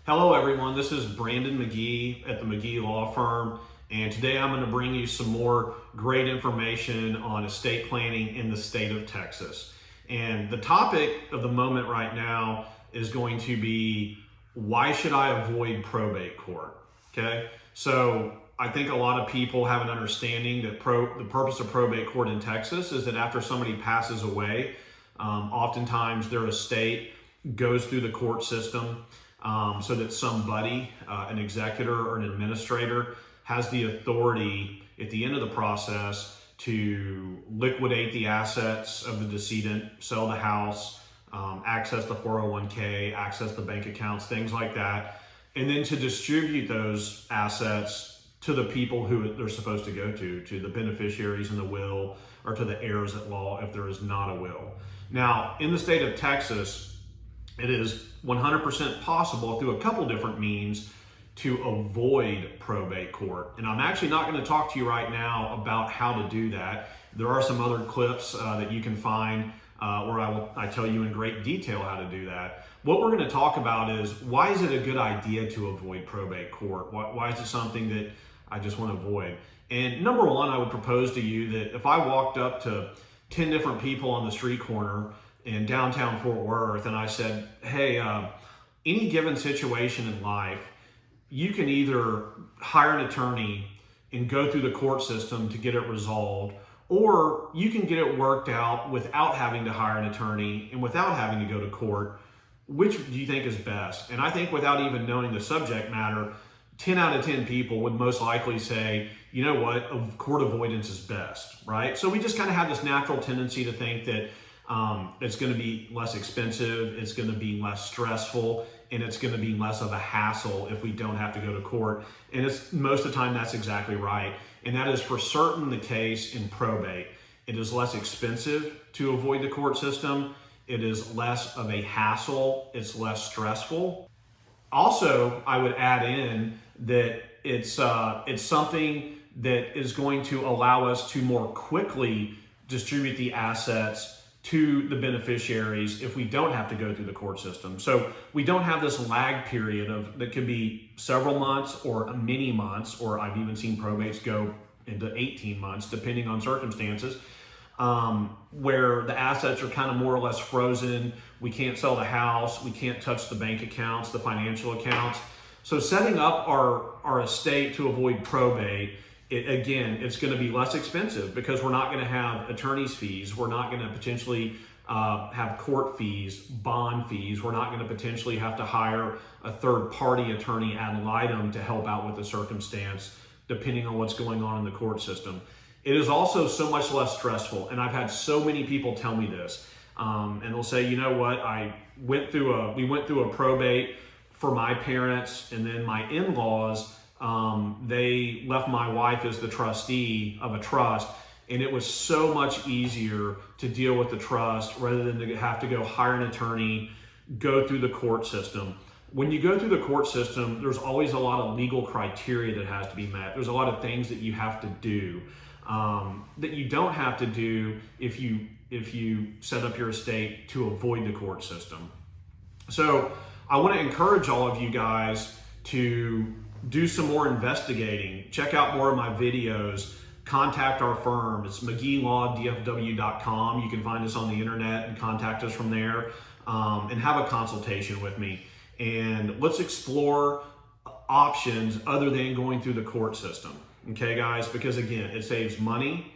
Hello everyone, this is Brandon McGee at the McGee Law Firm, and today I'm going to bring you some more great information on estate planning in the state of Texas. And the topic of the moment right now is going to be, why should I avoid probate court? Okay, so I think a lot of people have an understanding that the purpose of probate court in Texas is that after somebody passes away, oftentimes their estate goes through the court system. So that somebody, an executor or an administrator, has the authority at the end of the process to liquidate the assets of the decedent, sell the house, access the 401k, access the bank accounts, things like that, and then to distribute those assets to the people who they're supposed to go to the beneficiaries in the will, or to the heirs at law if there is not a will. Now, in the state of Texas, it is 100% possible through a couple different means to avoid probate court. And I'm actually not going to talk to you right now about how to do that. There are some other clips that you can find where I tell you in great detail how to do that. What we're going to talk about is, why is it a good idea to avoid probate court? Why is it something that I just want to avoid? And number one, I would propose to you that if I walked up to 10 different people on the street corner in downtown Fort Worth and I said, hey, any given situation in life, you can either hire an attorney and go through the court system to get it resolved, or you can get it worked out without having to hire an attorney and without having to go to court. Which do you think is best? And I think, without even knowing the subject matter, 10 out of 10 people would most likely say, you know what, court avoidance is best, right? So we just kind of have this natural tendency to think that it's going to be less expensive, it's going to be less stressful, and it's going to be less of a hassle if we don't have to go to court. And it's most of the time that's exactly right. And that is for certain the case in probate. It is less expensive to avoid the court system. It is less of a hassle. It's less stressful. Also, I would add in that it's something that is going to allow us to more quickly distribute the assets to the beneficiaries if we don't have to go through the court system. So we don't have this lag period that could be several months or many months, or I've even seen probates go into 18 months, depending on circumstances, where the assets are kind of more or less frozen. We can't sell the house, we can't touch the bank accounts, the financial accounts. So setting up our estate to avoid probate, it's going to be less expensive because we're not going to have attorney's fees. We're not going to potentially have court fees, bond fees. We're not going to potentially have to hire a third-party attorney ad litem to help out with the circumstance, depending on what's going on in the court system. It is also so much less stressful, and I've had so many people tell me this, and they'll say, you know what, we went through a probate for my parents, and then my in-laws, they left my wife as the trustee of a trust, and it was so much easier to deal with the trust rather than to have to go hire an attorney, go through the court system. When you go through the court system, there's always a lot of legal criteria that has to be met. There's a lot of things that you have to do that you don't have to do if you set up your estate to avoid the court system. So I want to encourage all of you guys to do some more investigating. Check out more of my videos. Contact our firm. It's McGeeLawDFW.com. You can find us on the internet and contact us from there, and have a consultation with me. And let's explore options other than going through the court system. Okay, guys? Because again, it saves money,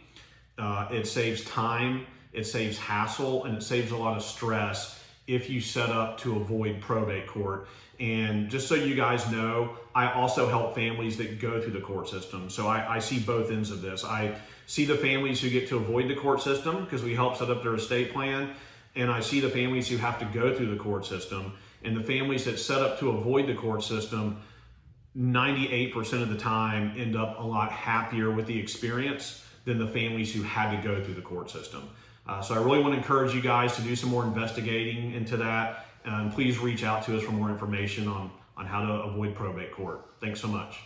it saves time, it saves hassle, and it saves a lot of stress if you set up to avoid probate court. And just so you guys know, I also help families that go through the court system. So I see both ends of this. I see the families who get to avoid the court system because we help set up their estate plan. And I see the families who have to go through the court system. And the families that set up to avoid the court system, 98% of the time end up a lot happier with the experience than the families who had to go through the court system. So I really want to encourage you guys to do some more investigating into that. And please reach out to us for more information on how to avoid probate court. Thanks so much.